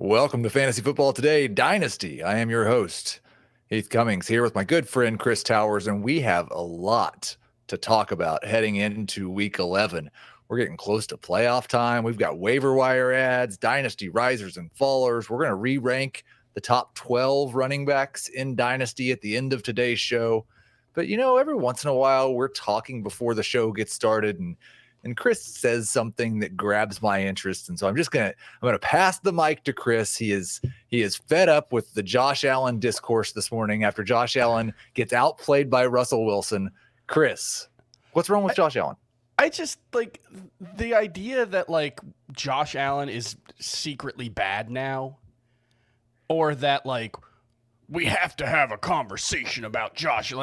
Welcome to Fantasy Football Today Dynasty. I am your host, Heath Cummings, here with my good friend Chris Towers, and we have a lot to talk about heading into Week 11. We're getting close to playoff time. We've got waiver wire ads, Dynasty risers and fallers. We're going to re-rank the top 12 running backs in Dynasty at the end of today's show. But, every once in a while, we're talking before the show gets started, and Chris says something that grabs my interest. And so I'm going to pass the mic to Chris. He is fed up with the Josh Allen discourse this morning after Josh Allen gets outplayed by Russell Wilson. Chris, what's wrong with Josh Allen? I just the idea that Josh Allen is secretly bad now, or that we have to have a conversation about Josh.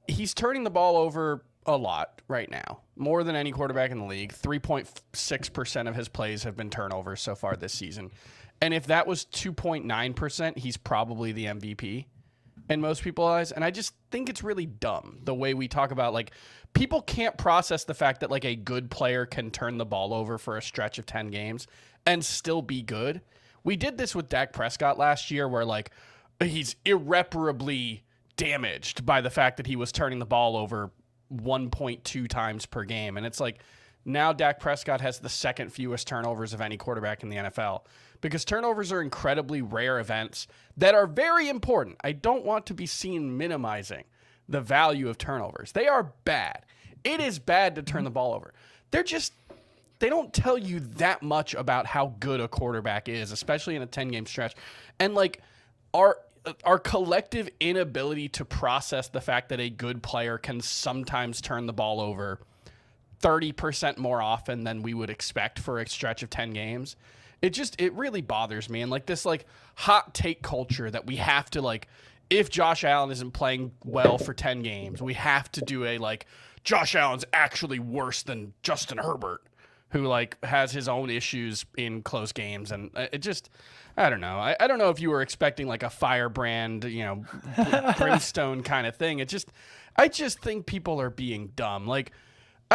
He's turning the ball over a lot right now, more than any quarterback in the league. 3.6% of his plays have been turnovers so far this season. And if that was 2.9%, he's probably the MVP in most people's eyes. And I just think it's really dumb the way we talk about, people can't process the fact that a good player can turn the ball over for a stretch of 10 games and still be good. We did this with Dak Prescott last year where he's irreparably damaged by the fact that he was turning the ball over 1.2 times per game. And it's now Dak Prescott has the second fewest turnovers of any quarterback in the NFL because turnovers are incredibly rare events that are very important. I don't want to be seen minimizing the value of turnovers. They are bad. It is bad to turn the ball over. They don't tell you that much about how good a quarterback is, especially in a 10-game stretch. And our collective inability to process the fact that a good player can sometimes turn the ball over 30% more often than we would expect for a stretch of 10 games. It really bothers me. And this hot take culture that we have to if Josh Allen isn't playing well for 10 games, we have to do a Josh Allen's actually worse than Justin Herbert, who has his own issues in close games. And I don't know. I don't know if you were expecting a firebrand, brimstone kind of thing. I just think people are being dumb. I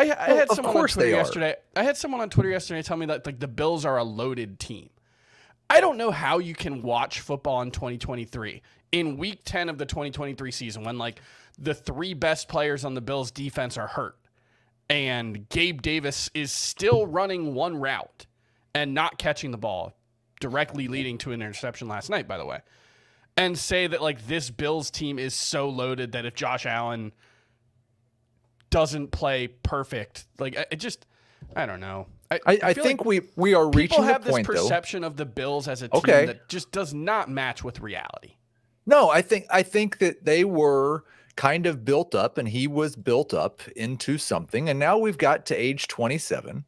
had someone on Twitter yesterday. I had someone on Twitter yesterday tell me that the Bills are a loaded team. I don't know how you can watch football in 2023 in week 10 of the 2023 season when the three best players on the Bills defense are hurt. And Gabe Davis is still running one route and not catching the ball, directly leading to an interception last night, by the way, and say that this Bills team is so loaded that if Josh Allen doesn't play perfect, I don't know. I think we are reaching the point, though. People have this perception of the Bills as a team that just does not match with reality. No, I think that they were kind of built up, and he was built up into something. And now we've got to age 27,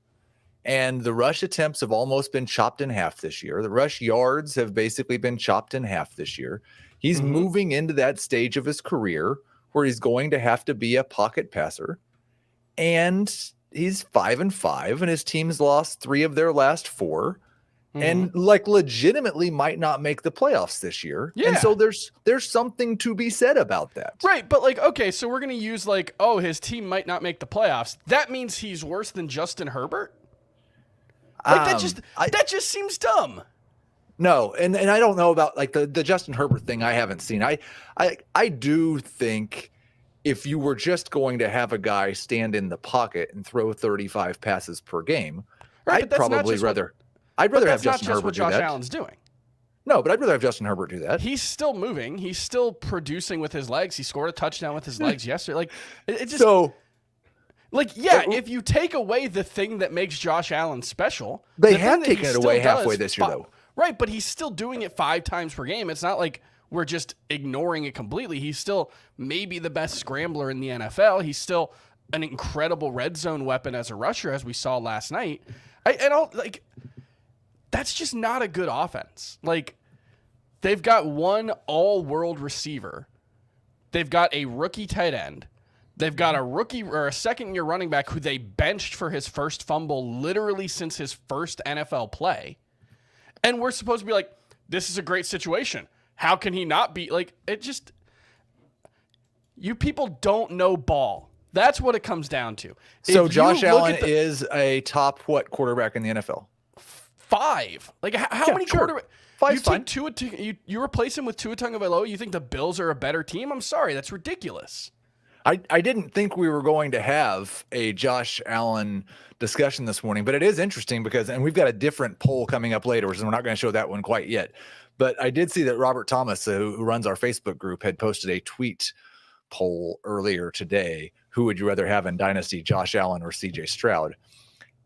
and the rush attempts have almost been chopped in half this year. The rush yards have basically been chopped in half this year. He's moving into that stage of his career where he's going to have to be a pocket passer. And he's 5-5, and his team's lost 3 of their last 4. And legitimately might not make the playoffs this year. Yeah. And so there's something to be said about that. Right. But okay, so we're going to use his team might not make the playoffs. That means he's worse than Justin Herbert? That just seems dumb. No. And I don't know about the Justin Herbert thing. I haven't seen. I do think if you were just going to have a guy stand in the pocket and throw 35 passes per game, right, I'd probably rather have Justin Herbert do that. That's not Josh Allen's doing. No, but I'd rather have Justin Herbert do that. He's still moving. He's still producing with his legs. He scored a touchdown with his legs yesterday. If you take away the thing that makes Josh Allen special, they have taken it away halfway this year, though. Right, but he's still doing it 5 times per game. It's not like we're just ignoring it completely. He's still maybe the best scrambler in the NFL. He's still an incredible red zone weapon as a rusher, as we saw last night. That's just not a good offense. They've got one all-world receiver. They've got a rookie tight end. They've got a rookie or a second-year running back who they benched for his first fumble literally since his first NFL play. And we're supposed to be this is a great situation. How can he not be? You people don't know ball. That's what it comes down to. So Josh Allen is a top quarterback in the NFL? 5. Like, how many quarterbacks? Five's You take Tua, you replace him with Tua Tagovailoa. You think the Bills are a better team? I'm sorry, that's ridiculous. I didn't think we were going to have a Josh Allen discussion this morning, but it is interesting because, and we've got a different poll coming up later, so we're not going to show that one quite yet. But I did see that Robert Thomas, who runs our Facebook group, had posted a tweet poll earlier today. Who would you rather have in Dynasty, Josh Allen or CJ Stroud?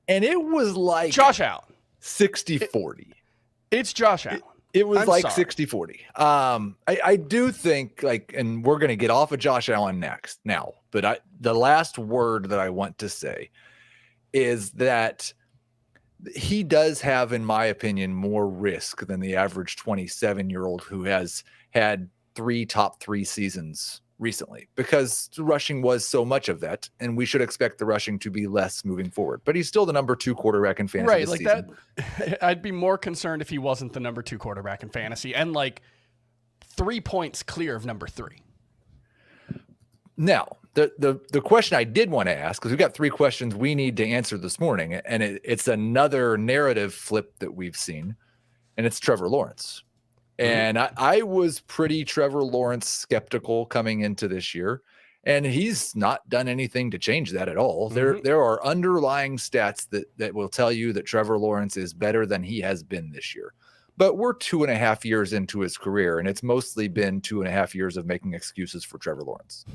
And it was like Josh Allen. 60-40. It's Josh Allen. It was I'm like sorry. 60-40. I do think, like, and we're going to get off of Josh Allen now, but the last word that I want to say is that he does have, in my opinion, more risk than the average 27-year-old who has had 3 top 3 seasons recently, because rushing was so much of that, and we should expect the rushing to be less moving forward. But he's still the number 2 quarterback in fantasy. Right, like season. That. I'd be more concerned if he wasn't the number 2 quarterback in fantasy, and like 3 points clear of number 3. Now, the question I did want to ask, because we've got 3 questions we need to answer this morning, and it's another narrative flip that we've seen, and it's Trevor Lawrence. And I was pretty Trevor Lawrence skeptical coming into this year, and he's not done anything to change that at all. There are underlying stats that will tell you that Trevor Lawrence is better than he has been this year. But we're 2.5 years into his career, and it's mostly been 2.5 years of making excuses for Trevor Lawrence.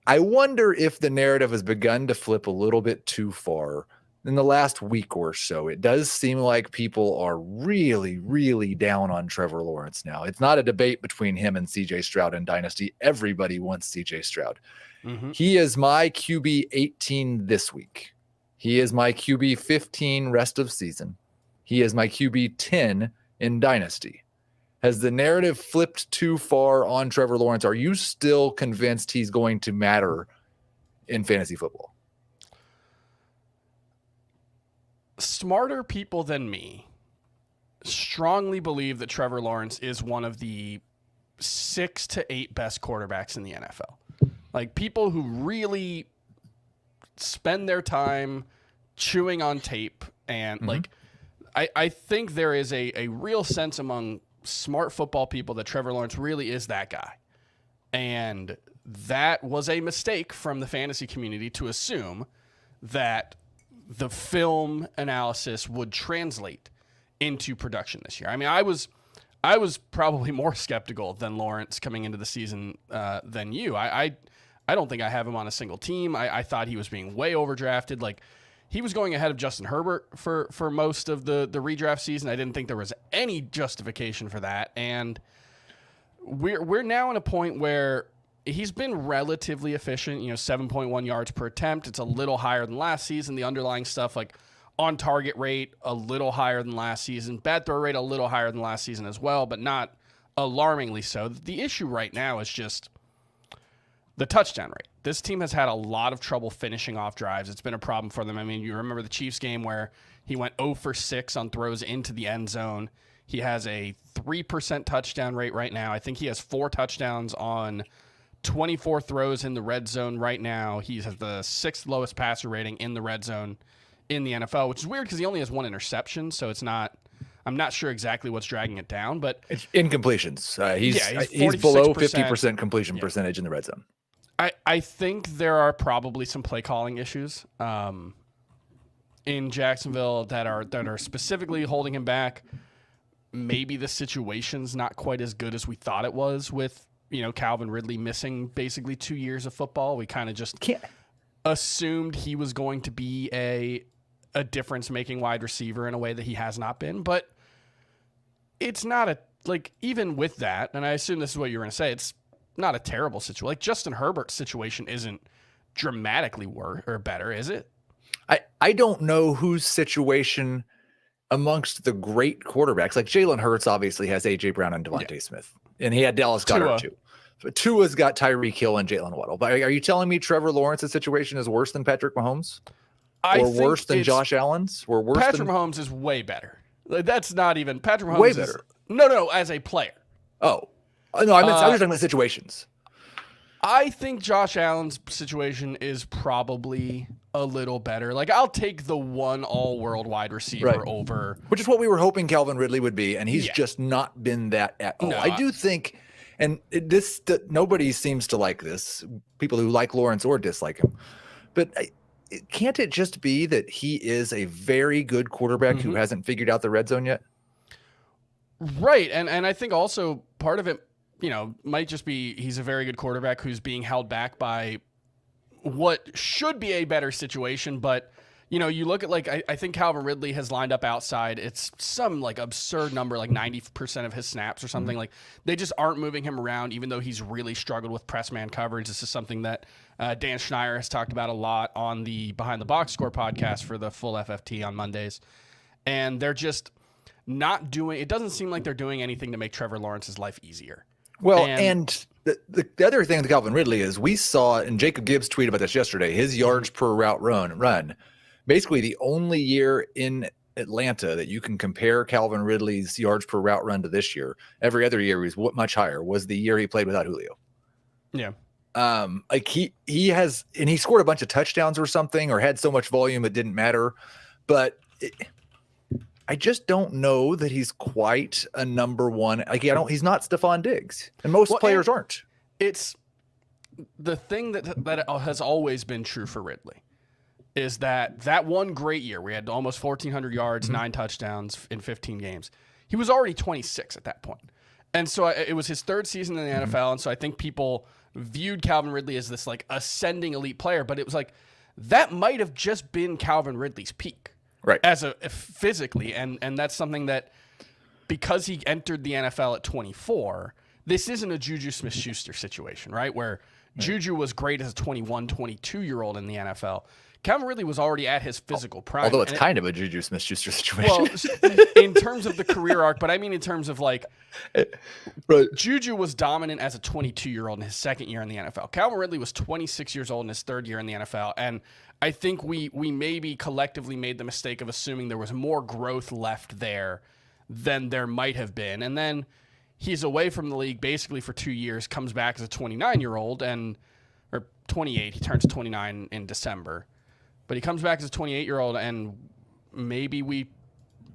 I wonder if the narrative has begun to flip a little bit too far in the last week or so. It does seem like people are really, really down on Trevor Lawrence now. It's not a debate between him and CJ Stroud in Dynasty. Everybody wants CJ Stroud. He is my QB 18 this week. He is my QB 15 rest of season. He is my QB 10 in Dynasty. Has the narrative flipped too far on Trevor Lawrence? Are you still convinced he's going to matter in fantasy football? Smarter people than me strongly believe that Trevor Lawrence is one of the 6 to 8 best quarterbacks in the NFL. Like, people who really spend their time chewing on tape, and like, I think there is a real sense among smart football people that Trevor Lawrence really is that guy. And that was a mistake from the fantasy community to assume that the film analysis would translate into production this year. I mean, I was probably more skeptical than Lawrence coming into the season than you. I don't think I have him on a single team. I thought he was being way overdrafted. Like, he was going ahead of Justin Herbert for most of the redraft season. I didn't think there was any justification for that. And we're now in a point where he's been relatively efficient, 7.1 yards per attempt. It's a little higher than last season. The underlying stuff, like on target rate, a little higher than last season. Bad throw rate, a little higher than last season as well, but not alarmingly so. The issue right now is just the touchdown rate. This team has had a lot of trouble finishing off drives. It's been a problem for them. I mean, you remember the Chiefs game where he went 0 for 6 on throws into the end zone. He has a 3% touchdown rate right now. I think he has 4 touchdowns on 24 throws in the red zone right now. He has the 6th lowest passer rating in the red zone in the NFL, which is weird because he only has 1 interception, so it's not. I'm not sure exactly what's dragging it down, but it's incompletions. He's 46%, below 50% completion percentage in the red zone. I think there are probably some play calling issues in Jacksonville that are specifically holding him back. Maybe the situation's not quite as good as we thought it was with Calvin Ridley missing basically 2 years of football. We kind of just assumed he was going to be a difference-making wide receiver in a way that he has not been. But it's not even with that, and I assume this is what you're going to say, it's not a terrible situation. Like, Justin Herbert's situation isn't dramatically worse or better, is it? I don't know whose situation amongst the great quarterbacks, like Jalen Hurts obviously has A.J. Brown and Devontae Smith, and he had Dallas Goedert too. But Tua's got Tyreek Hill and Jalen Waddle. But are you telling me Trevor Lawrence's situation is worse than Patrick Mahomes? Or worse than Josh Allen's? Or worse Patrick Mahomes is way better. That's not even Patrick Mahomes. Way better. No, as a player. Oh. No, I was talking about situations. I think Josh Allen's situation is probably a little better. Like, I'll take the one all-world wide receiver over. Which is what we were hoping Calvin Ridley would be, and he's Yeah. just not been that at all. No, I do think, and nobody seems to like this, people who like Lawrence or dislike him, but can't it just be that he is a very good quarterback who hasn't figured out the red zone yet? Right, and I think also part of it, might just be he's a very good quarterback who's being held back by what should be a better situation. But, you look at, like, I think Calvin Ridley has lined up outside. It's some, like, absurd number, like 90% of his snaps or something. Like, they just aren't moving him around, even though he's really struggled with press man coverage. This is something that Dan Schneier has talked about a lot on the Behind the Box Score podcast for the full FFT on Mondays. And they're just not doing, it doesn't seem like they're doing anything to make Trevor Lawrence's life easier. Well, and the other thing with Calvin Ridley is we saw, and Jacob Gibbs tweeted about this yesterday, his yards per route run. Basically, the only year in Atlanta that you can compare Calvin Ridley's yards per route run to this year, every other year he was much higher, was the year he played without Julio. Yeah. Like he has, and he scored a bunch of touchdowns or something, or had so much volume it didn't matter. But I just don't know that he's quite a number one. Like, he's not Stephon Diggs, and most players aren't. It's the thing that has always been true for Ridley is that one great year, we had almost 1,400 yards, 9 touchdowns in 15 games. He was already 26 at that point. And so it was his third season in the NFL. And so I think people viewed Calvin Ridley as this, like, ascending elite player, but it was like, that might have just been Calvin Ridley's peak. Right. As physically. And that's something that, because he entered the NFL at 24, this isn't a Juju Smith-Schuster situation, right? Where Juju was great as a 21, 22-year-old in the NFL. Calvin Ridley was already at his physical prime. Although it's kind of a Juju Smith-Schuster situation. Well, in terms of the career arc, but I mean in terms of, like, Juju was dominant as a 22-year-old in his second year in the NFL. Calvin Ridley was 26 years old in his third year in the NFL, and I think we maybe collectively made the mistake of assuming there was more growth left there than there might have been. And then he's away from the league basically for 2 years, comes back as a 29-year-old, or 28. He turns 29 in December. But he comes back as a 28-year-old, and maybe we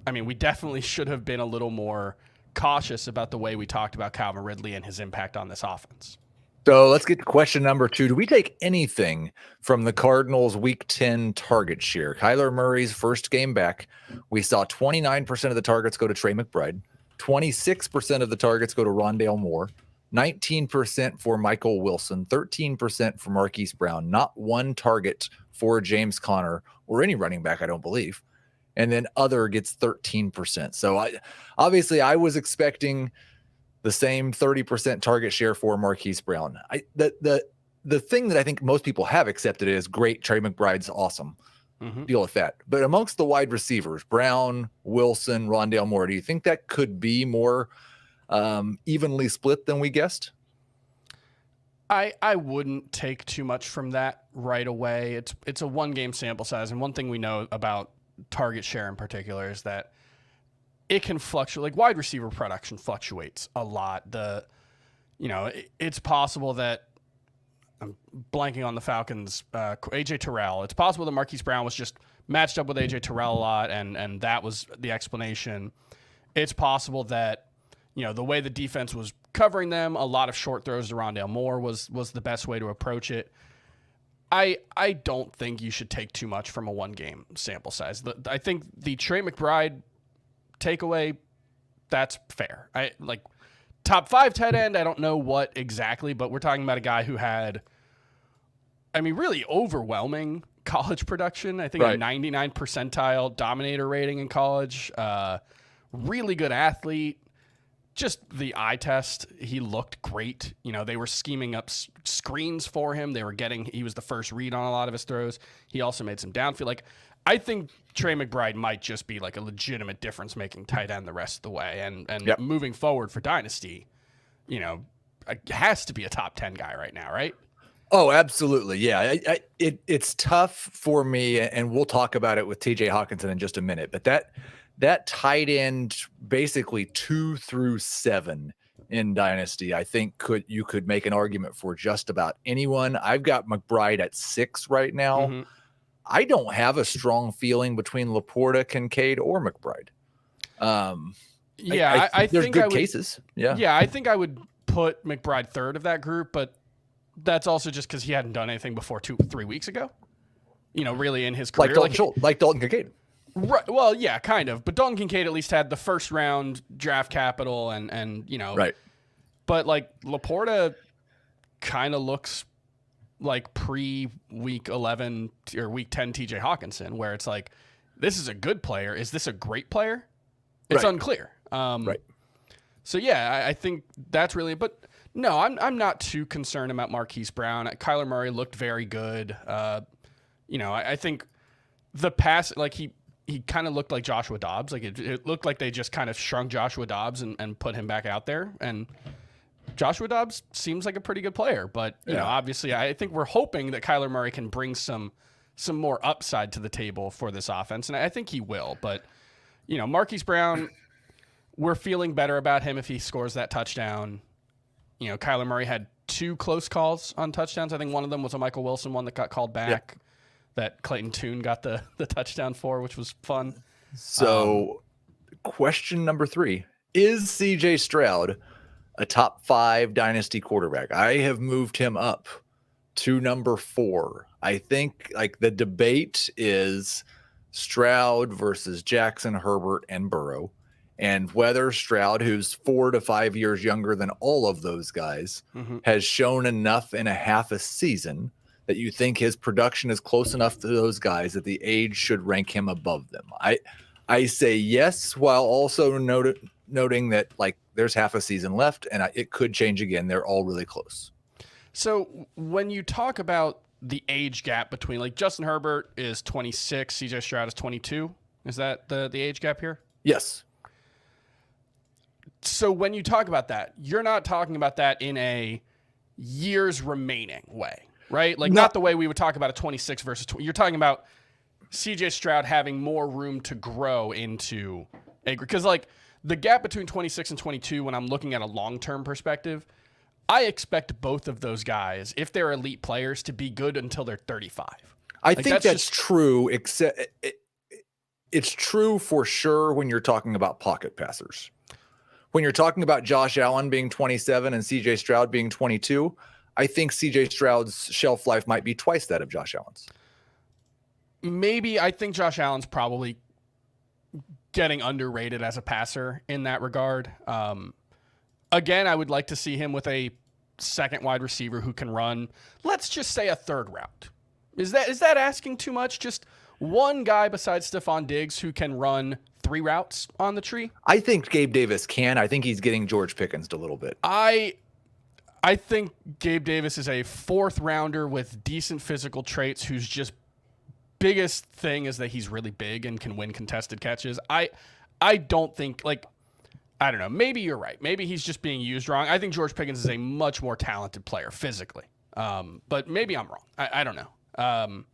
definitely should have been a little more cautious about the way we talked about Calvin Ridley and his impact on this offense. So let's get to question number 2. Do we take anything from the Cardinals' Week 10 target share? Kyler Murray's first game back, we saw 29% of the targets go to Trey McBride, 26% of the targets go to Rondale Moore, 19% for Michael Wilson, 13% for Marquise Brown, not one target for James Conner or any running back, I don't believe. And then other gets 13%. So I was expecting the same 30% target share for Marquise Brown. The thing that I think most people have accepted is great. Trey McBride's awesome. Deal with that. But amongst the wide receivers, Brown, Wilson, Rondale Moore, do you think that could be more evenly split than we guessed? I wouldn't take too much from that right away. It's a 1-game sample size, and one thing we know about target share in particular is that it can fluctuate. Like, wide receiver production fluctuates a lot. It's possible that, I'm blanking on the Falcons, AJ Terrell. It's possible that Marquise Brown was just matched up with AJ Terrell a lot, and that was the explanation. It's possible that, the way the defense was covering them, a lot of short throws to Rondale Moore was the best way to approach it. I don't think you should take too much from a 1-game sample size. I think the Trey McBride takeaway, that's fair. Top 5 tight end, I don't know what exactly, but we're talking about a guy who had, really overwhelming college production. I think a 99 percentile dominator rating in college. Really good athlete. Just the eye test, he looked great. They were scheming up screens for him. He was the first read on a lot of his throws. He also made some downfield. I think Trey McBride might just be like a legitimate difference-making tight end the rest of the way. And moving forward for Dynasty, it has to be a top 10 guy right now, right? Oh, absolutely. Yeah. It's tough for me, and we'll talk about it with TJ Hawkinson in just a minute, but that tight end, basically 2 through 7, in Dynasty. I think you could make an argument for just about anyone. I've got McBride at 6 right now. Mm-hmm. I don't have a strong feeling between Laporta, Kincaid, or McBride. I there's think good cases. Yeah, I think I would put McBride third of that group, but that's also just because he hadn't done anything before 2-3 weeks ago. Really in his career. Like Dalton Kincaid. Right. Well, yeah, kind of. But Dalton Kincaid at least had the first round draft capital and Right. But like Laporta kind of looks like pre-week 11 or week 10 TJ Hawkinson, where it's like, this is a good player. Is this a great player? It's unclear. Right. So yeah, I think that's really. But no, I'm not too concerned about Marquise Brown. Kyler Murray looked very good. I think the pass, like he kind of looked like Joshua Dobbs. Like it looked like they just kind of shrunk Joshua Dobbs and put him back out there. And Joshua Dobbs seems like a pretty good player. But obviously, I think we're hoping that Kyler Murray can bring some more upside to the table for this offense, and I think he will. But Marquise Brown, we're feeling better about him if he scores that touchdown. Kyler Murray had 2 close calls on touchdowns. I think one of them was a Michael Wilson one that got called back that Clayton Tune got the touchdown for, which was fun. So question number 3, is CJ Stroud a top 5 dynasty quarterback? I have moved him up to number 4. I think like the debate is Stroud versus Jackson, Herbert, and Burrow, and whether Stroud, who's 4 to 5 years younger than all of those guys, has shown enough in a half a season that you think his production is close enough to those guys that the age should rank him above them. I say yes, while also noting that like there's half a season left and it could change again. They're all really close. So when you talk about the age gap between, like, Justin Herbert is 26, CJ Stroud is 22. Is that the age gap here? Yes. So when you talk about that, you're not talking about that in a years remaining way, right? Like not the way we would talk about a 26 versus 20. You're talking about CJ Stroud having more room to grow into a, because like the gap between 26 and 22, when I'm looking at a long-term perspective, I expect both of those guys, if they're elite players, to be good until they're 35. I think that's true, except it's true for sure when you're talking about pocket passers. When you're talking about Josh Allen being 27 and CJ Stroud being 22, I think CJ Stroud's shelf life might be twice that of Josh Allen's. Maybe. I think Josh Allen's probably getting underrated as a passer in that regard. Again, I would like to see him with a second wide receiver who can run, let's just say, a third route. Is that asking too much? Just one guy besides Stephon Diggs who can run 3 routes on the tree? I think Gabe Davis can. I think he's getting George Pickens a little bit. I think Gabe Davis is a 4th rounder with decent physical traits whose just biggest thing is that he's really big and can win contested catches. I don't think, like, I don't know. Maybe you're right. Maybe he's just being used wrong. I think George Pickens is a much more talented player physically. But maybe I'm wrong. I don't know.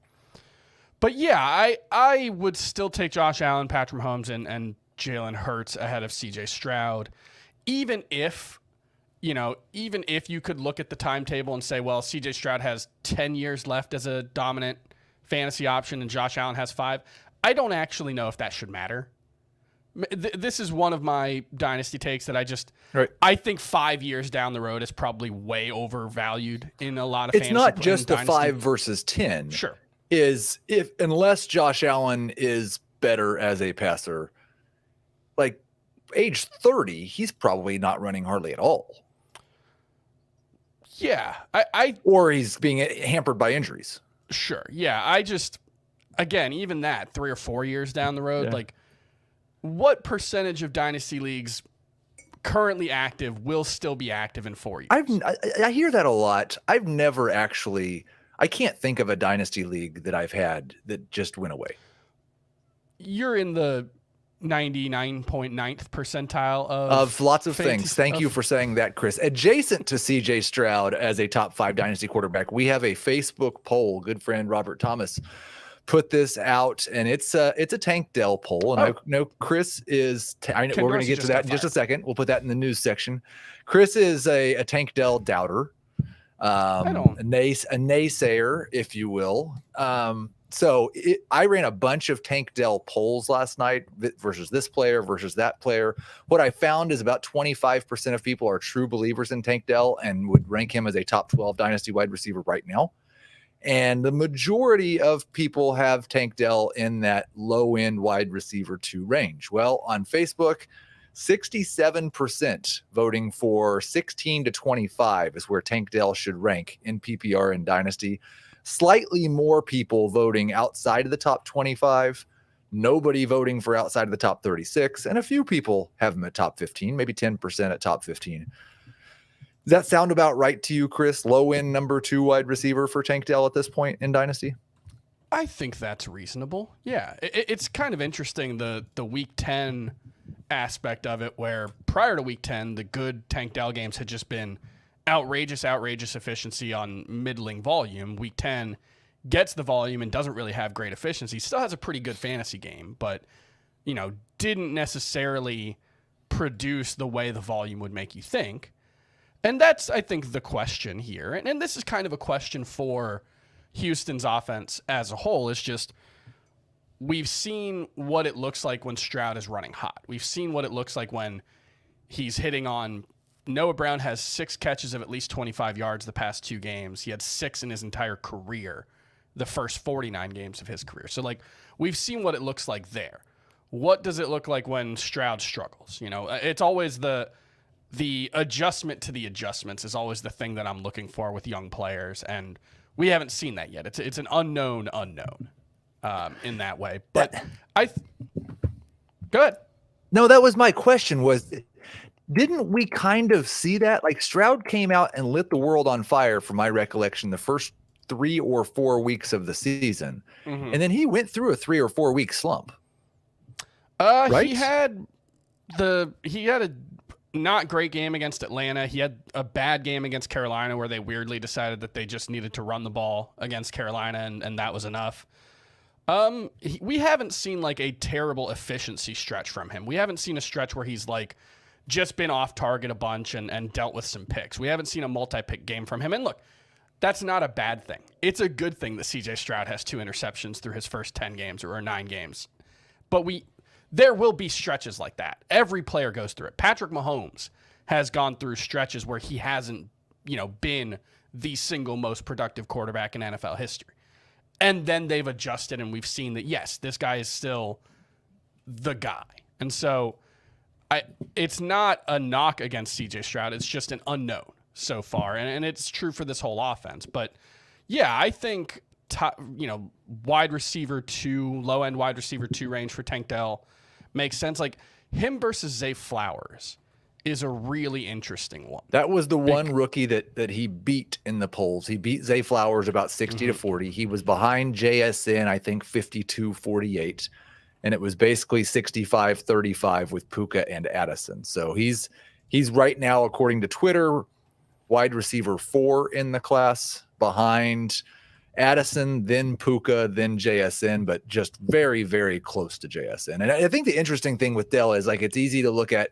But yeah, I would still take Josh Allen, Patrick Mahomes, and Jalen Hurts ahead of CJ Stroud. Even if you could look at the timetable and say, well, CJ Stroud has 10 years left as a dominant fantasy option and Josh Allen has 5. I don't actually know if that should matter. This is one of my dynasty takes that I think 5 years down the road is probably way overvalued in a lot of fantasy. It's not just a 5 versus 10. Sure. Unless Josh Allen is better as a passer, like age 30, he's probably not running hardly at all. Yeah. Or he's being hampered by injuries. Sure. Yeah. Again, even that 3 or 4 years down the road, like, what percentage of dynasty leagues currently active will still be active in 4 years? I hear that a lot. I've never actually, I can't think of a dynasty league that I've had that just went away. You're in the 99.9th percentile of lots of things. Thank you for saying that, Chris. Adjacent to CJ Stroud as a top 5 dynasty quarterback, we have a Facebook poll. Good friend Robert Thomas put this out, and it's a Tank Dell poll, and I know Chris is. I know we're going to get to that in just a second. We'll put that in the news section. Chris is a Tank Dell doubter, a naysayer, if you will. I ran a bunch of Tank Dell polls last night versus this player versus that player. What I found is about 25% of people are true believers in Tank Dell and would rank him as a top 12 dynasty wide receiver right now. And the majority of people have Tank Dell in that low-end wide receiver 2 range. Well, on Facebook, 67% voting for 16 to 25 is where Tank Dell should rank in PPR and Dynasty. Slightly more people voting outside of the top 25, nobody voting for outside of the top 36, and a few people have him at top 15, maybe 10% at top 15. Does that sound about right to you, Chris? Low-end number 2 wide receiver for Tank Dell at this point in Dynasty? I think that's reasonable. Yeah, it's kind of interesting, the Week 10 aspect of it, where prior to Week 10, the good Tank Dell games had just been outrageous efficiency on middling volume. Week 10 gets the volume and doesn't really have great efficiency. Still has a pretty good fantasy game, but, didn't necessarily produce the way the volume would make you think. And that's, I think, the question here. And this is kind of a question for Houston's offense as a whole. It's just, we've seen what it looks like when Stroud is running hot. We've seen what it looks like when he's hitting on. Noah Brown has 6 catches of at least 25 yards the past 2 games. He had 6 in his entire career, the first 49 games of his career. So, we've seen what it looks like there. What does it look like when Stroud struggles? It's always the adjustment to the adjustments is always the thing that I'm looking for with young players, and we haven't seen that yet. It's an unknown in that way. But go ahead. No, that was my question. Didn't we kind of see that? Stroud came out and lit the world on fire, from my recollection, the first 3 or 4 weeks of the season, and then he went through a 3 or 4 week slump. Right? He had a not great game against Atlanta. He had a bad game against Carolina where they weirdly decided that they just needed to run the ball against Carolina, and that was enough. We haven't seen a terrible efficiency stretch from him. We haven't seen a stretch where he's just been off target a bunch and dealt with some picks. We haven't seen a multi-pick game from him. And look, that's not a bad thing. It's a good thing that CJ Stroud has 2 interceptions through his first 10 games or 9 games. But there will be stretches like that. Every player goes through it. Patrick Mahomes has gone through stretches where he hasn't, been the single most productive quarterback in NFL history. And then they've adjusted, and we've seen that, yes, this guy is still the guy. And so it's not a knock against CJ Stroud. It's just an unknown so far. And it's true for this whole offense. But yeah, I think, wide receiver 2, low-end wide receiver 2 range for Tank Dell makes sense. Him versus Zay Flowers is a really interesting one. That was the one rookie that he beat in the polls. He beat Zay Flowers about 60 to 40. He was behind JSN, I think 52-48. And it was basically 65-35 with Puka and Addison. So he's right now, according to Twitter, wide receiver 4 in the class, behind Addison, then Puka, then JSN, but just very, very close to JSN. And I think the interesting thing with Dell is it's easy to look at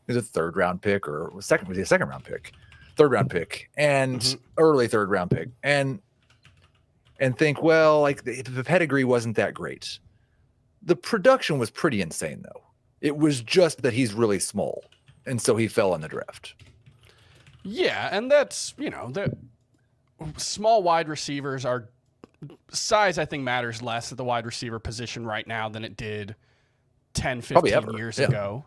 is a 3rd round pick or second round pick, 3rd round pick, and early 3rd round pick, and think, well, the pedigree wasn't that great. The production was pretty insane, though. It was just that he's really small, and so he fell in the draft. Yeah, and that's, the small wide receivers are size, I think, matters less at the wide receiver position right now than it did 10, 15 years ago.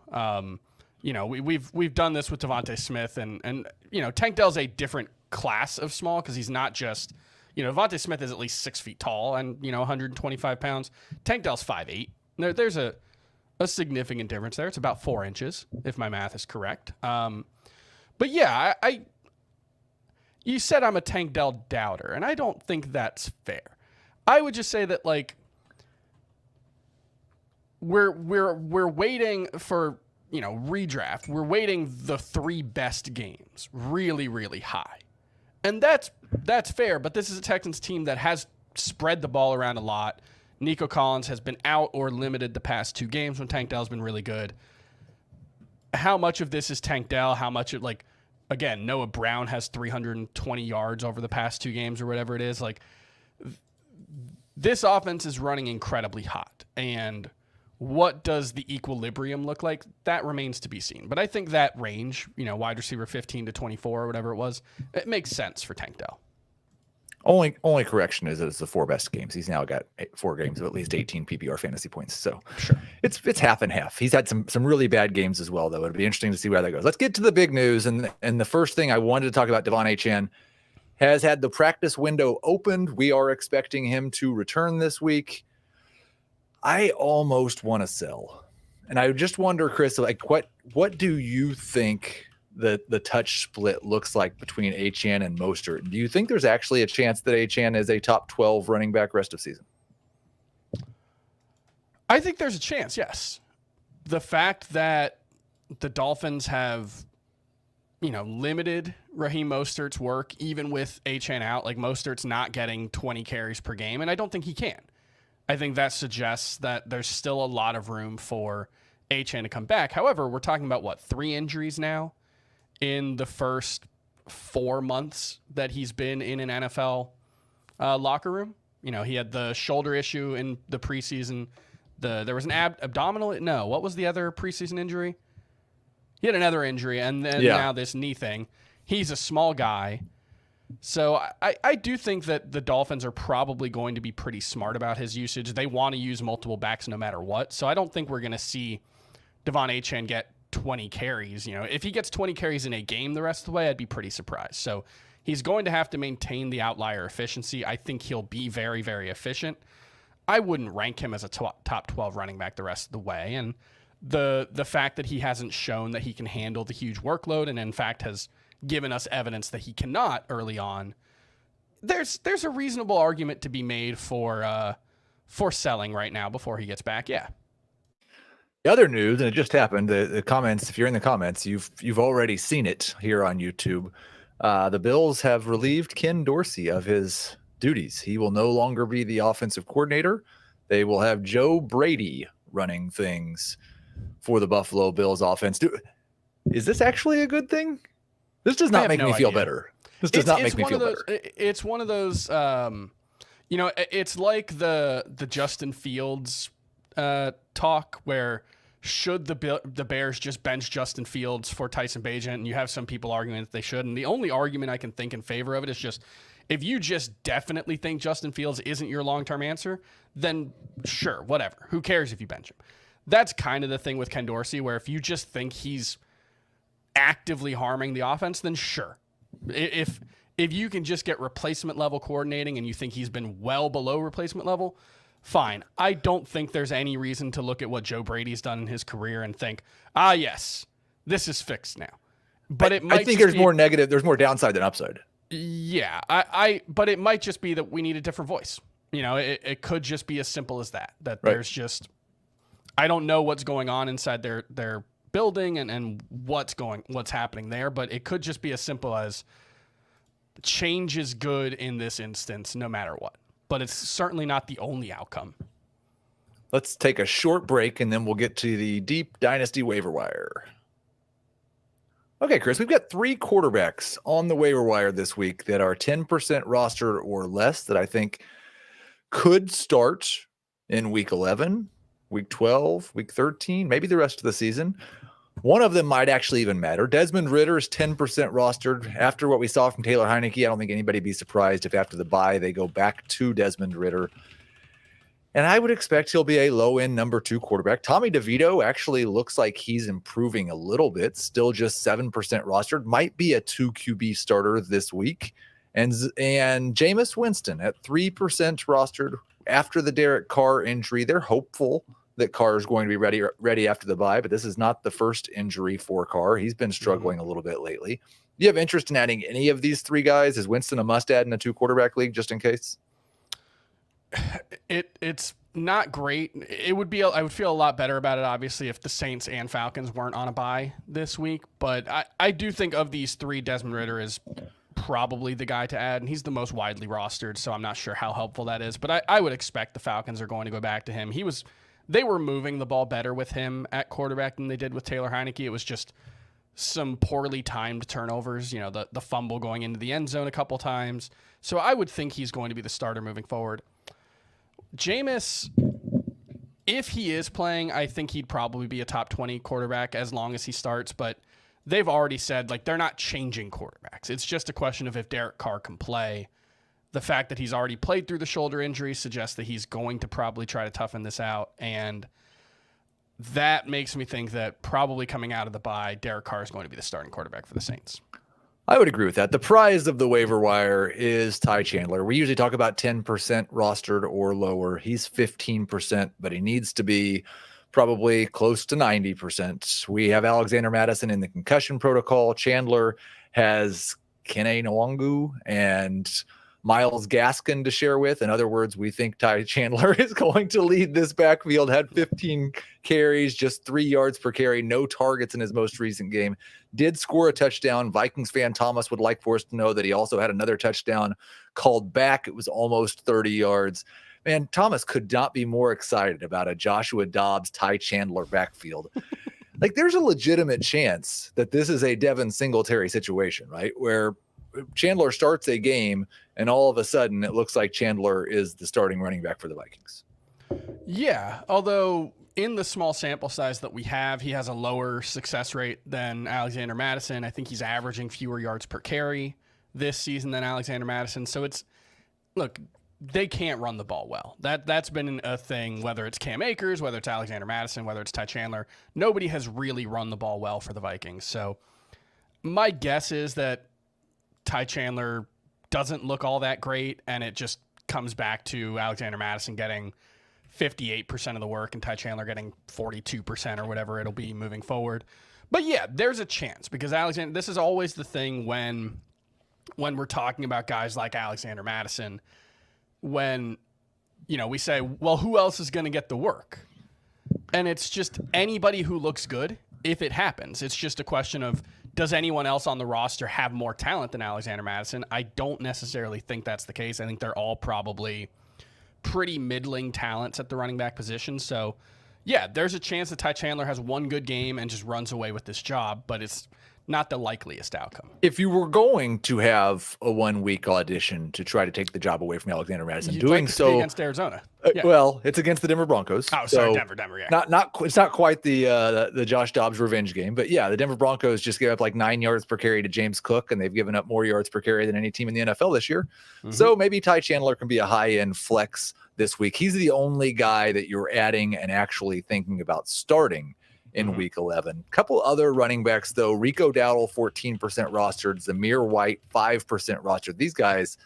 We've done this with Devontae Smith, and Tank Dell's a different class of small because he's not just – Devontae Smith is at least 6 feet tall and, 125 pounds. Tank Dell's 5'8". There's a significant difference there. It's about 4 inches, if my math is correct. But yeah, you said I'm a Tank Dell doubter, and I don't think that's fair. I would just say that, we're waiting for, redraft. We're waiting the 3 best games really, really high. And that's fair, but this is a Texans team that has spread the ball around a lot. Nico Collins has been out or limited the past 2 games when Tank Dell's been really good. How much of this is Tank Dell? How much of, like, again, Noah Brown has 320 yards over the past 2 games or whatever it is. Like, this offense is running incredibly hot. And what does the equilibrium look like? That remains to be seen. But I think that range, wide receiver 15 to 24 or whatever it was, it makes sense for Tank Dell. Only correction is that it's the 4 best games. He's now got 4 games of at least 18 PPR fantasy points. So sure, it's half and half. He's had some really bad games as well, though. It'll be interesting to see where that goes. Let's get to the big news. And the first thing I wanted to talk about, Devon Achane has had the practice window opened. We are expecting him to return this week. I almost want to sell. And I just wonder, Chris, like what do you think the touch split looks like between Achane and Mostert? Do you think there's actually a chance that Achane is a top 12 running back rest of season? I think there's a chance, yes. The fact that the Dolphins have, limited Raheem Mostert's work, even with Achane out, like Mostert's not getting 20 carries per game, and I don't think he can. I think that suggests that there's still a lot of room for Achane to come back. However, we're talking about 3 injuries now in the first 4 months that he's been in an NFL locker room. He had the shoulder issue in the preseason. There was an abdominal. No, what was the other preseason injury? He had another injury, and then now this knee thing. He's a small guy. So I do think that the Dolphins are probably going to be pretty smart about his usage. They want to use multiple backs no matter what. So I don't think we're going to see Devon Achane get 20 carries. If he gets 20 carries in a game the rest of the way, I'd be pretty surprised. So he's going to have to maintain the outlier efficiency. I think he'll be very, very efficient. I wouldn't rank him as a top 12 running back the rest of the way. And the fact that he hasn't shown that he can handle the huge workload, and in fact has given us evidence that he cannot early on, there's a reasonable argument to be made for selling right now before he gets back. Yeah. The other news, and it just happened, the comments, if you're in the comments, you've already seen it here on YouTube. The Bills have relieved Ken Dorsey of his duties. He will no longer be the offensive coordinator. They will have Joe Brady running things for the Buffalo Bills offense. Is this actually a good thing? This does not make me feel better. This does not make me feel better. It's one of those, it's like the Justin Fields talk where should the Bears just bench Justin Fields for Tyson Bagent, and you have some people arguing that they should. And the only argument I can think in favor of it is just, if you just definitely think Justin Fields isn't your long-term answer, then sure, whatever. Who cares if you bench him? That's kind of the thing with Ken Dorsey, where if you just think he's actively harming the offense, then sure. If you can just get replacement level coordinating and you think he's been well below replacement level, fine. I don't think there's any reason to look at what Joe Brady's done in his career and think, yes, this is fixed now. But I think there's more negative, there's more downside than upside. Yeah, but it might just be that we need a different voice. It could just be as simple as that. That right. There's just, I don't know what's going on inside their building and what's happening there, but it could just be as simple as change is good in this instance, no matter what. But it's certainly not the only outcome. Let's take a short break, and then we'll get to the deep Dynasty waiver wire. Okay, Chris, we've got 3 quarterbacks on the waiver wire this week that are 10% rostered or less that I think could start in week 11, week 12, week 13, maybe the rest of the season. One of them might actually even matter. Desmond Ridder is 10% rostered. After what we saw from Taylor Heineke, I don't think anybody would be surprised if after the bye they go back to Desmond Ridder. And I would expect he'll be a low-end number 2 quarterback. Tommy DeVito actually looks like he's improving a little bit, still just 7% rostered. Might be a 2 QB starter this week. And Jameis Winston at 3% rostered after the Derek Carr injury. They're hopeful that Carr is going to be ready after the bye, but this is not the first injury for Carr. He's been struggling a little bit lately. Do you have interest in adding any of these 3 guys? Is Winston a must-add in a 2 quarterback league just in case? It's not great. I would feel a lot better about it, obviously, if the Saints and Falcons weren't on a bye this week. But I do think of these 3, Desmond Ridder is probably the guy to add, and he's the most widely rostered, so I'm not sure how helpful that is. But I would expect the Falcons are going to go back to him. They were moving the ball better with him at quarterback than they did with Taylor Heineke. It was just some poorly timed turnovers, the fumble going into the end zone a couple times. So I would think he's going to be the starter moving forward. Jameis, if he is playing, I think he'd probably be a top 20 quarterback as long as he starts, but they've already said, they're not changing quarterbacks. It's just a question of if Derek Carr can play. The fact that he's already played through the shoulder injury suggests that he's going to probably try to toughen this out, and that makes me think that probably coming out of the bye, Derek Carr is going to be the starting quarterback for the Saints. I would agree with that. The prize of the waiver wire is Ty Chandler. We usually talk about 10% rostered or lower. He's 15%, but he needs to be probably close to 90%. We have Alexander Mattison in the concussion protocol. Chandler has Kene Nwangu and Myles Gaskin to share with. In other words, we think Ty Chandler is going to lead this backfield. Had 15 carries, just 3 yards per carry, no targets in his most recent game. Did score a touchdown. Vikings fan Thomas would like for us to know that he also had another touchdown called back. It was almost 30 yards. Man, Thomas could not be more excited about a Joshua Dobbs, Ty Chandler backfield. There's a legitimate chance that this is a Devin Singletary situation, right? Where Chandler starts a game and all of a sudden it looks like Chandler is the starting running back for the Vikings. Yeah, although in the small sample size that we have, he has a lower success rate than Alexander Mattison. I think he's averaging fewer yards per carry this season than Alexander Mattison. So they can't run the ball well. That's been a thing, whether it's Cam Akers, whether it's Alexander Mattison, whether it's Ty Chandler. Nobody has really run the ball well for the Vikings. So my guess is that Ty Chandler doesn't look all that great, and it just comes back to Alexander Mattison getting 58% of the work and Ty Chandler getting 42% or whatever it'll be moving forward. But yeah, there's a chance, because Alexander, this is always the thing when we're talking about guys like Alexander Mattison, when we say, well, who else is going to get the work? And it's just anybody who looks good if it happens. It's just a question of, does anyone else on the roster have more talent than Alexander Mattison? I don't necessarily think that's the case. I think they're all probably pretty middling talents at the running back position. So, yeah, there's a chance that Ty Chandler has one good game and just runs away with this job, but it's not the likeliest outcome. If you were going to have a 1 week audition to try to take the job away from Alexander Mattison, You'd doing like to so against Arizona. Yeah. Well, it's against the Denver Broncos. Oh, sorry, Denver, yeah. It's not quite the Josh Dobbs revenge game, but yeah, the Denver Broncos just gave up 9 yards per carry to James Cook, and they've given up more yards per carry than any team in the NFL this year. Mm-hmm. So maybe Ty Chandler can be a high-end flex this week. He's the only guy that you're adding and actually thinking about starting in week 11. Couple other running backs, though. Rico Dowdle, 14% rostered. Zamir White, 5% rostered. These guys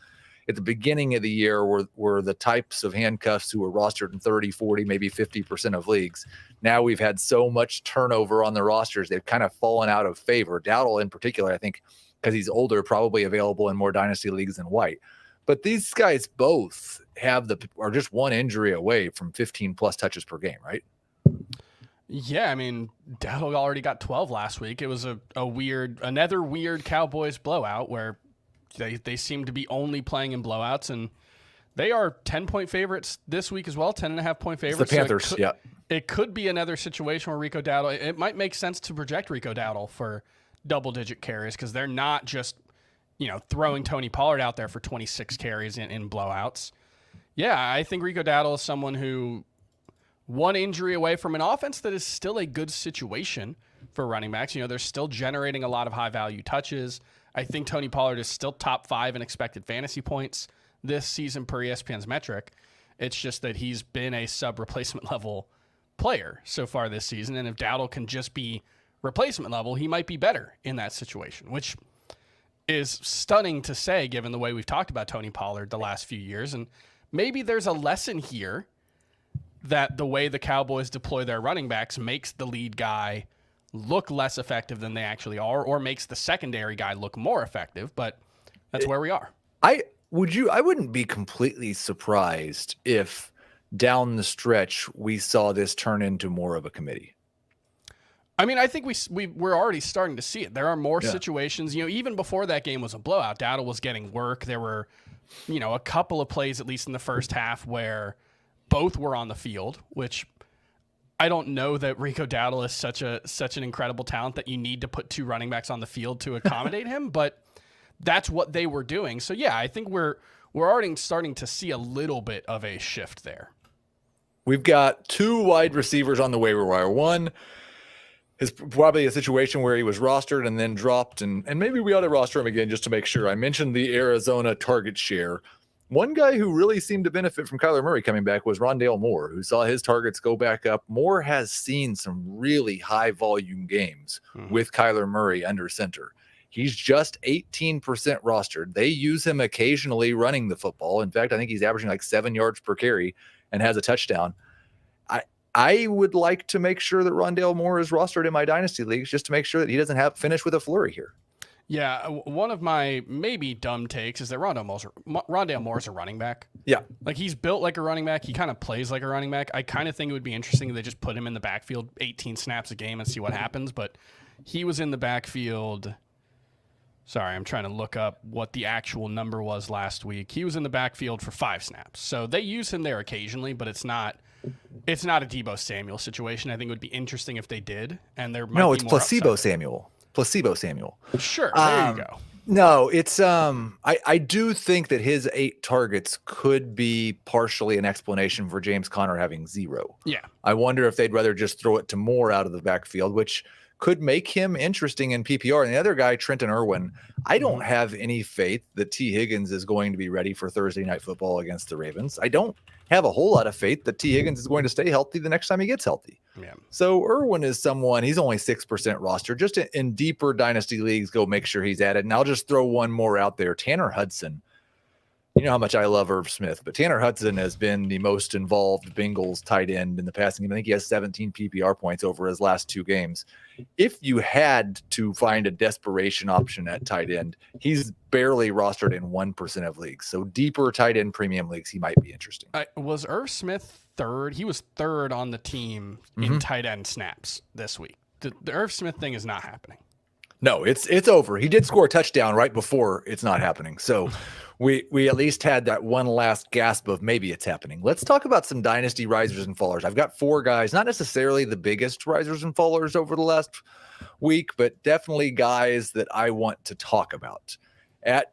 at the beginning of the year were the types of handcuffs who were rostered in 30, 40, maybe 50% of leagues. Now we've had so much turnover on the rosters, they've kind of fallen out of favor. Dowdle in particular, I think, because he's older, probably available in more dynasty leagues than White. But these guys both are just one injury away from 15 plus touches per game, right? Yeah, I mean, Dell already got 12 last week. It was another weird Cowboys blowout where they seem to be only playing in blowouts, and they are 10-point favorites this week as well, 10.5-point favorites. It's the Panthers, so it could be another situation where Rico Dowdle, it might make sense to project Rico Dowdle for double-digit carries, because they're not just, throwing Tony Pollard out there for 26 carries in blowouts. Yeah, I think Rico Dowdle is someone who, one injury away from an offense that is still a good situation for running backs. They're still generating a lot of high-value touches. I think Tony Pollard is still top 5 in expected fantasy points this season per ESPN's metric. It's just that he's been a sub-replacement level player so far this season, and if Dowdle can just be replacement level, he might be better in that situation, which is stunning to say given the way we've talked about Tony Pollard the last few years. And maybe there's a lesson here that the way the Cowboys deploy their running backs makes the lead guy look less effective than they actually are, or makes the secondary guy look more effective, but that's where we are. I wouldn't be completely surprised if down the stretch we saw this turn into more of a committee. I mean, I think we're already starting to see it. There are more situations, even before that game was a blowout, Dowdle was getting work. There were, a couple of plays, at least in the first half, where both were on the field, which I don't know that Rico Dowdle is such an incredible talent that you need to put two running backs on the field to accommodate him, but that's what they were doing. So yeah, I think we're already starting to see a little bit of a shift there. We've got two wide receivers on the waiver wire. One is probably a situation where he was rostered and then dropped, and maybe we ought to roster him again just to make sure. I mentioned the Arizona target share. One guy who really seemed to benefit from Kyler Murray coming back was Rondale Moore, who saw his targets go back up. Moore has seen some really high volume games with Kyler Murray under center. He's just 18% rostered. They use him occasionally running the football. In fact, I think he's averaging like 7 yards per carry and has a touchdown. I would like to make sure that Rondale Moore is rostered in my dynasty leagues just to make sure that he doesn't finish with a flurry here. Yeah, one of my maybe dumb takes is that Rondale Moore's a running back. Yeah. Like, he's built like a running back. He kind of plays like a running back. I kind of think it would be interesting if they just put him in the backfield 18 snaps a game and see what happens. But he was in the backfield. Sorry, I'm trying to look up what the actual number was last week. He was in the backfield for 5 snaps. So they use him there occasionally, but it's not a Deebo Samuel situation. I think it would be interesting if they did. And there might be it's more Placebo upside. Placebo Samuel. Sure, there you go. No, it's I do think that his 8 targets could be partially an explanation for James Conner having 0. Yeah. I wonder if they'd rather just throw it to Moore out of the backfield, which could make him interesting in PPR. And the other guy, Trenton Irwin, I don't have any faith that T. Higgins is going to be ready for Thursday Night Football against the Ravens. I don't have a whole lot of faith that T. Higgins is going to stay healthy the next time he gets healthy. Yeah. So Irwin is someone, he's only 6% roster. Just in deeper dynasty leagues, go make sure he's added. And I'll just throw one more out there. Tanner Hudson. You know how much I love Irv Smith, but Tanner Hudson has been the most involved Bengals tight end in the passing game. I think he has 17 PPR points over his last 2 games. If you had to find a desperation option at tight end, he's barely rostered in 1% of leagues. So deeper tight end premium leagues, he might be interesting. Was Irv Smith third? He was third on the team in tight end snaps this week. The Irv Smith thing is not happening. No, it's over. He did score a touchdown right before it's not happening. So we at least had that one last gasp of maybe it's happening. Let's talk about some dynasty risers and fallers. I've got 4 guys, not necessarily the biggest risers and fallers over the last week, but definitely guys that I want to talk about. At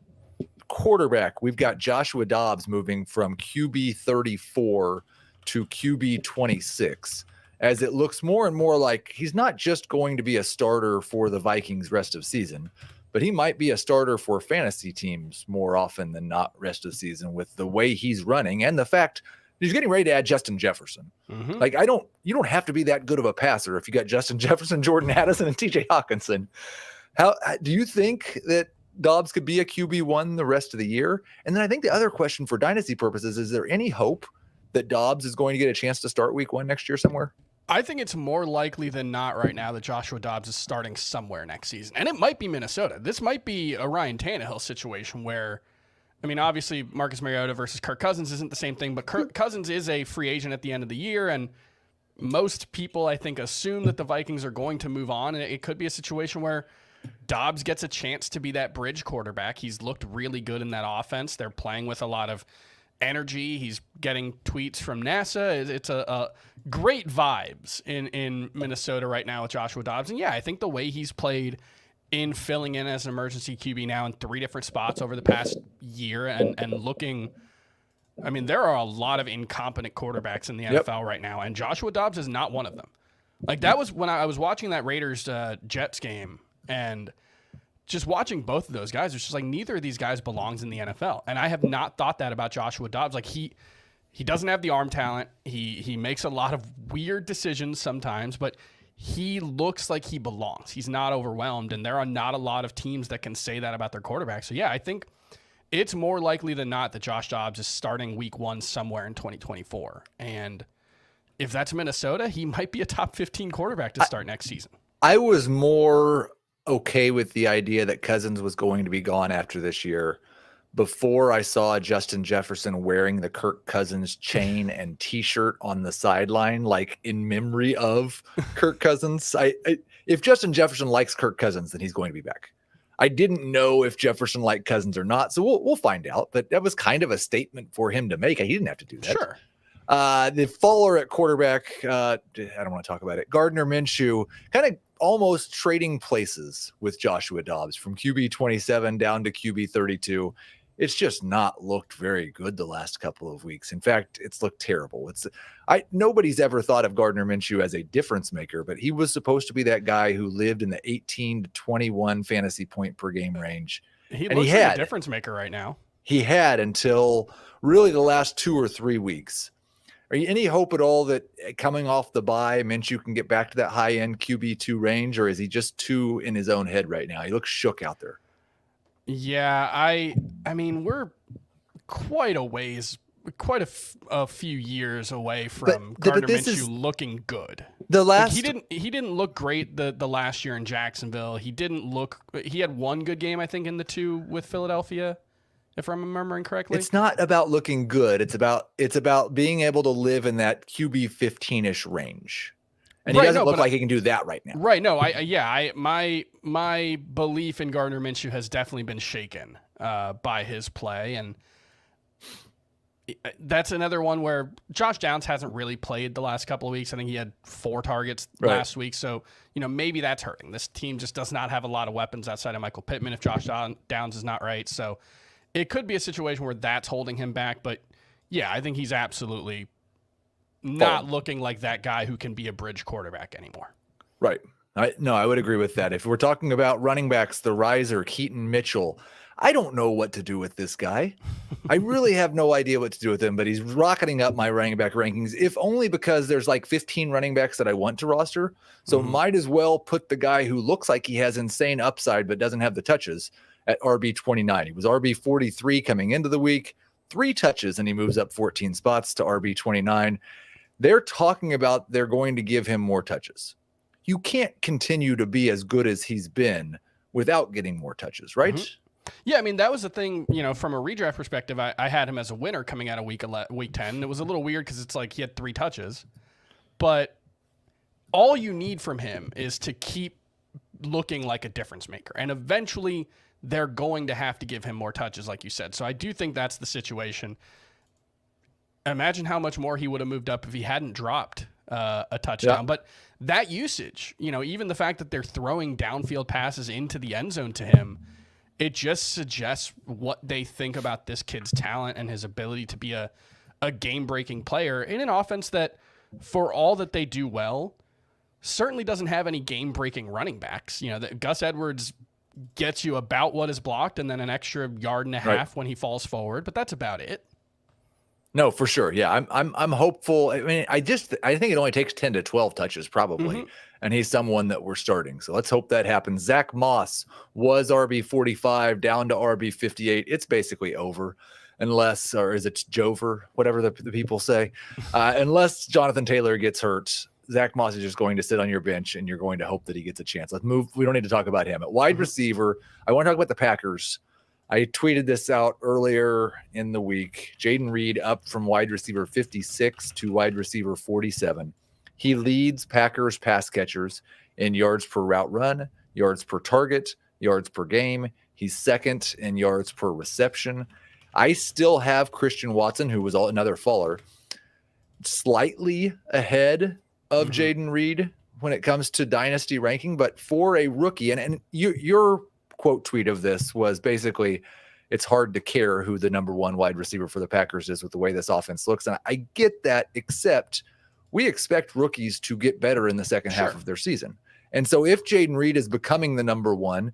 quarterback, we've got Joshua Dobbs moving from QB 34 to QB 26. As it looks more and more like he's not just going to be a starter for the Vikings rest of season, but he might be a starter for fantasy teams more often than not rest of the season with the way he's running and the fact he's getting ready to add Justin Jefferson. Like, you don't have to be that good of a passer if you got Justin Jefferson, Jordan Addison, and TJ Hawkinson. How do you think that Dobbs could be a QB1 the rest of the year? And then I think the other question for dynasty purposes, is there any hope that Dobbs is going to get a chance to start week 1 next year somewhere? I think it's more likely than not right now that Joshua Dobbs is starting somewhere next season. And it might be Minnesota. This might be a Ryan Tannehill situation where, I mean, obviously Marcus Mariota versus Kirk Cousins isn't the same thing, but Kirk Cousins is a free agent at the end of the year, and most people, I think, assume that the Vikings are going to move on, and it could be a situation where Dobbs gets a chance to be that bridge quarterback. He's looked really good in that offense. They're playing with a lot of energy. He's getting tweets from NASA. It's a great vibes in Minnesota right now with Joshua Dobbs. And yeah, I think the way he's played in filling in as an emergency QB now in 3 different spots over the past year and looking, I mean, there are a lot of incompetent quarterbacks in the NFL right now, and Joshua Dobbs is not one of them. Like, that was when I was watching that Raiders Jets game, and just watching both of those guys, it's just like neither of these guys belongs in the NFL. And I have not thought that about Joshua Dobbs. Like, he doesn't have the arm talent. He makes a lot of weird decisions sometimes, but he looks like he belongs. He's not overwhelmed, and there are not a lot of teams that can say that about their quarterback. So yeah, I think it's more likely than not that Josh Dobbs is starting week 1 somewhere in 2024. And if that's Minnesota, he might be a top 15 quarterback to start next season. I was more okay with the idea that Cousins was going to be gone after this year before I saw Justin Jefferson wearing the Kirk Cousins chain and t-shirt on the sideline, like in memory of Kirk Cousins. if Justin Jefferson likes Kirk Cousins, then he's going to be back. I didn't know if Jefferson liked Cousins or not, so we'll find out. But that was kind of a statement for him to make. He didn't have to do that. Sure. The faller at quarterback, I don't want to talk about it. Gardner Minshew kind of almost trading places with Joshua Dobbs from QB 27 down to QB 32. It's just not looked very good the last couple of weeks. In fact, it's looked terrible. Nobody's ever thought of Gardner Minshew as a difference maker, but he was supposed to be that guy who lived in the 18 to 21 fantasy point per game range. He looks like a difference maker right now. He had until really the last 2 or 3 weeks. Are you any hope at all that coming off the bye, Minshew can get back to that high-end QB2 range, or is he just too in his own head right now? He looks shook out there. Yeah, I mean, we're quite a few years away from Gardner Minshew looking good. He didn't look great the last year in Jacksonville. He had one good game, I think, in the 2 with Philadelphia, if I'm remembering correctly. It's not about looking good. It's about being able to live in that QB 15-ish range. And he doesn't look like he can do that right now. Right. No, my belief in Gardner Minshew has definitely been shaken by his play. And that's another one where Josh Downs hasn't really played the last couple of weeks. I think he had 4 targets last week. So, maybe that's hurting. This team just does not have a lot of weapons outside of Michael Pittman if Josh Downs is not right. So it could be a situation where that's holding him back. But, yeah, I think he's absolutely not looking like that guy who can be a bridge quarterback anymore. Right. I would agree with that. If we're talking about running backs, the riser, Keaton Mitchell, I don't know what to do with this guy. I really have no idea what to do with him, but he's rocketing up my running back rankings, if only because there's like 15 running backs that I want to roster. So might as well put the guy who looks like he has insane upside but doesn't have the touches at RB 29. He was RB 43 coming into the week, 3 touches, and he moves up 14 spots to RB 29. They're talking about they're going to give him more touches. You can't continue to be as good as he's been without getting more touches, right? Mm-hmm. Yeah, I mean, that was the thing, from a redraft perspective, I had him as a winner coming out of week 10. It was a little weird because it's like he had 3 touches. But all you need from him is to keep looking like a difference maker. And eventually they're going to have to give him more touches, like you said. So I do think that's the situation. Imagine how much more he would have moved up if he hadn't dropped a touchdown. Yeah. But that usage, even the fact that they're throwing downfield passes into the end zone to him, it just suggests what they think about this kid's talent and his ability to be a game-breaking player in an offense that, for all that they do well, certainly doesn't have any game-breaking running backs. Gus Edwards gets you about what is blocked and then an extra yard and a half when he falls forward, but that's about it. No, for sure. Yeah, I'm hopeful. I mean, I think it only takes 10 to 12 touches probably, and he's someone that we're starting. So let's hope that happens. Zach Moss was RB 45 down to RB 58. It's basically over, unless, or is it Jover, whatever the people say, unless Jonathan Taylor gets hurt. Zach Moss is just going to sit on your bench, and you're going to hope that he gets a chance. Let's move. We don't need to talk about him. At wide receiver, I want to talk about the Packers. I tweeted this out earlier in the week. Jaden Reed up from wide receiver 56 to wide receiver 47. He leads Packers pass catchers in yards per route run, yards per target, yards per game. He's second in yards per reception. I still have Christian Watson, who was another faller, slightly ahead of Jaden Reed when it comes to dynasty ranking, but for a rookie, and your quote tweet of this was basically, it's hard to care who the number 1 wide receiver for the Packers is with the way this offense looks. And I get that, except we expect rookies to get better in the second half of their season. And so if Jaden Reed is becoming the number 1,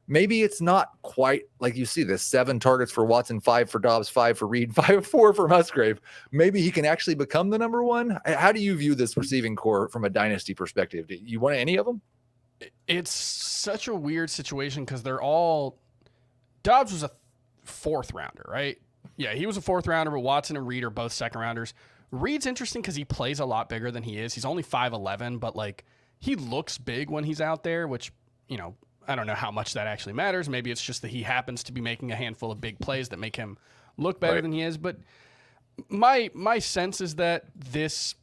maybe it's not quite like you see this 7 targets for Watson, 5 for Dobbs, 5 for Reed, 4 for Musgrave. Maybe he can actually become the number 1. How do you view this receiving core from a dynasty perspective? Do you want any of them? It's such a weird situation because they're all – Dobbs was a 4th rounder, right? Yeah, he was a 4th rounder, but Watson and Reed are both 2nd rounders. Reed's interesting because he plays a lot bigger than he is. He's only 5'11", but, he looks big when he's out there, which, I don't know how much that actually matters. Maybe it's just that he happens to be making a handful of big plays that make him look better than he is. But my sense is that this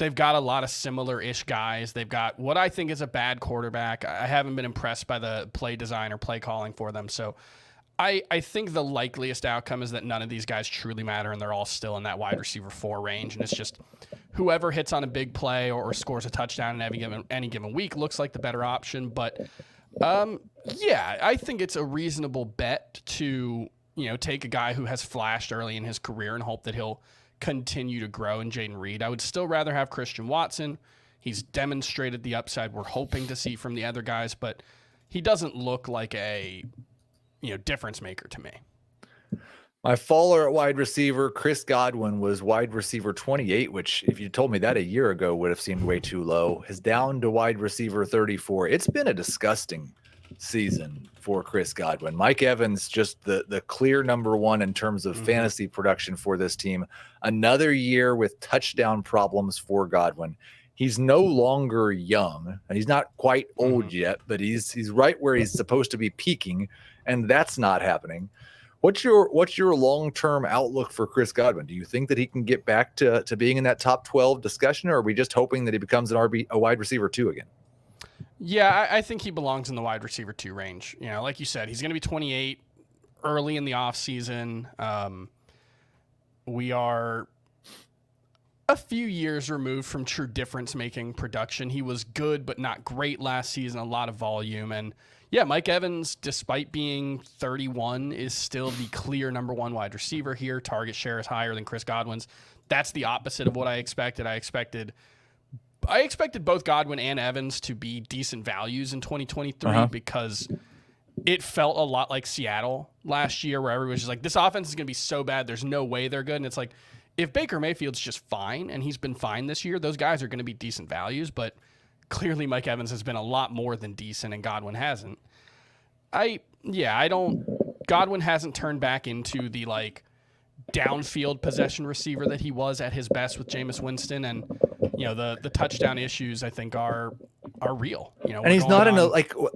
They've got a lot of similar-ish guys. They've got what I think is a bad quarterback. I haven't been impressed by the play design or play calling for them. So I think the likeliest outcome is that none of these guys truly matter, and they're all still in that wide receiver 4 range. And it's just whoever hits on a big play or scores a touchdown in any given week looks like the better option. But, yeah, I think it's a reasonable bet to, take a guy who has flashed early in his career and hope that he'll continue to grow in Jaden Reed. I would still rather have Christian Watson. He's demonstrated the upside we're hoping to see from the other guys, but he doesn't look like a difference maker to me. My faller at wide receiver, Chris Godwin, was wide receiver 28, which if you told me that a year ago would have seemed way too low. Is down to wide receiver 34. It's been a disgusting season for Chris Godwin. Mike Evans, just the clear number one in terms of fantasy production for this team. Another year with touchdown problems for Godwin. He's no longer young, and he's not quite old yet, but he's right where he's supposed to be peaking, and that's not happening. What's your long-term outlook for Chris Godwin? Do you think that he can get back to being in that top 12 discussion, or are we just hoping that he becomes a wide receiver 2 again? Yeah, I think he belongs in the wide receiver 2 range. Like you said, he's going to be 28 early in the offseason. We are a few years removed from true difference-making production. He was good but not great last season, a lot of volume. And, yeah, Mike Evans, despite being 31, is still the clear number 1 wide receiver here. Target share is higher than Chris Godwin's. That's the opposite of what I expected. I expected both Godwin and Evans to be decent values in 2023 because it felt a lot like Seattle last year, where everyone was just like, this offense is going to be so bad, there's no way they're good. And it's like, if Baker Mayfield's just fine, and he's been fine this year, those guys are going to be decent values. But clearly Mike Evans has been a lot more than decent, and Godwin hasn't. Godwin hasn't turned back into the downfield possession receiver that he was at his best with Jameis Winston, and the touchdown issues I think are real. And he's not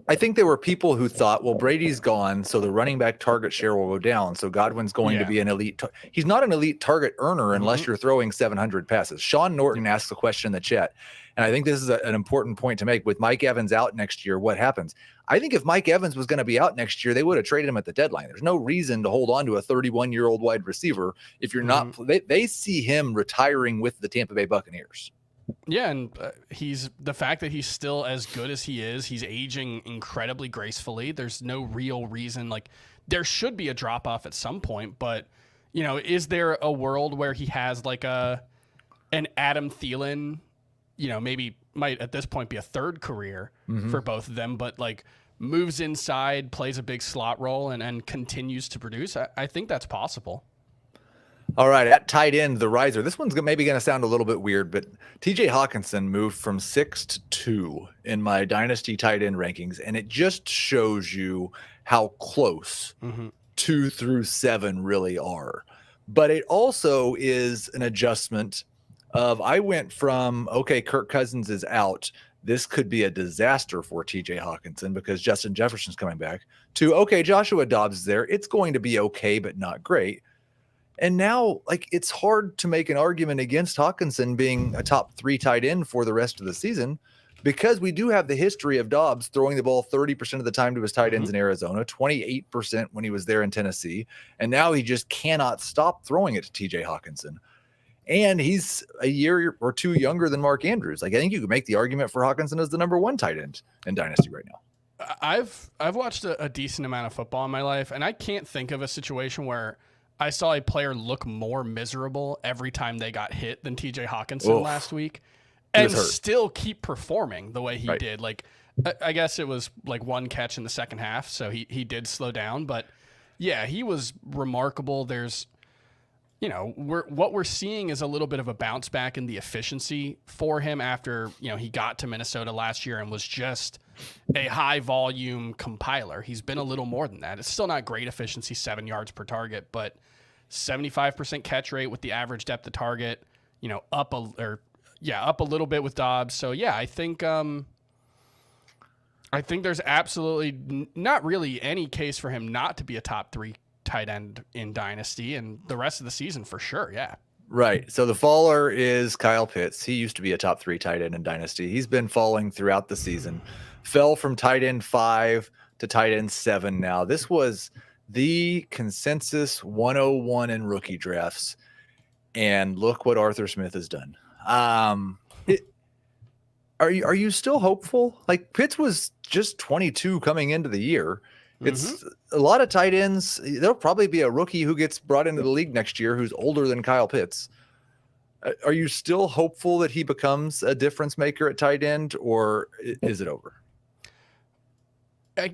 I think there were people who thought, well, Brady's gone, so the running back target share will go down, so Godwin's going to be an elite. He's not an elite target earner unless you're throwing 700 passes. Sean Norton asked the question in the chat, and I think this is an important point to make. With Mike Evans out next year, what happens? I think if Mike Evans was going to be out next year, they would have traded him at the deadline. There's no reason to hold on to a 31-year-old wide receiver if you're not. They see him retiring with the Tampa Bay Buccaneers. Yeah, and he's the fact that he's still as good as he is. He's aging incredibly gracefully. There's no real reason. There should be a drop off at some point, but is there a world where he has an Adam Thielen? Maybe might at this point be a third career for both of them, but moves inside, plays a big slot role, and continues to produce. I think that's possible. All right, at tight end, the riser. This one's maybe going to sound a little bit weird, but TJ Hawkinson moved from 6 to 2 in my Dynasty tight end rankings, and it just shows you how close 2 through 7 really are. But it also is an adjustment of I went from, okay, Kirk Cousins is out. This could be a disaster for TJ Hawkinson because Justin Jefferson's coming back, to, okay, Joshua Dobbs is there. It's going to be okay, but not great. And now, it's hard to make an argument against Hawkinson being a top 3 tight end for the rest of the season because we do have the history of Dobbs throwing the ball 30% of the time to his tight ends in Arizona, 28% when he was there in Tennessee, and now he just cannot stop throwing it to TJ Hawkinson. And he's a year or 2 younger than Mark Andrews. I think you could make the argument for Hawkinson as the number 1 tight end in Dynasty right now. I've watched a decent amount of football in my life, and I can't think of a situation where I saw a player look more miserable every time they got hit than TJ Hawkinson last week, and still keep performing the way he did. I guess it was 1 catch in the second half, so he did slow down. But yeah, he was remarkable. There's, what we're seeing is a little bit of a bounce back in the efficiency for him after, he got to Minnesota last year and was just a high volume compiler. He's been a little more than that. It's still not great efficiency, 7 yards per target, but 75% catch rate with the average depth of target, up a little bit with Dobbs. So yeah, I think there's absolutely not really any case for him not to be a top 3 tight end in Dynasty, and the rest of the season for sure. Yeah. Right. So the faller is Kyle Pitts. He used to be a top 3 tight end in Dynasty. He's been falling throughout the season. Fell from tight end 5 to tight end 7 now. This was the consensus 101 in rookie drafts. And look what Arthur Smith has done. Are you still hopeful? Like, Pitts was just 22 coming into the year. It's a lot of tight ends. There'll probably be a rookie who gets brought into the league next year who's older than Kyle Pitts. Are you still hopeful that he becomes a difference maker at tight end, or is it over?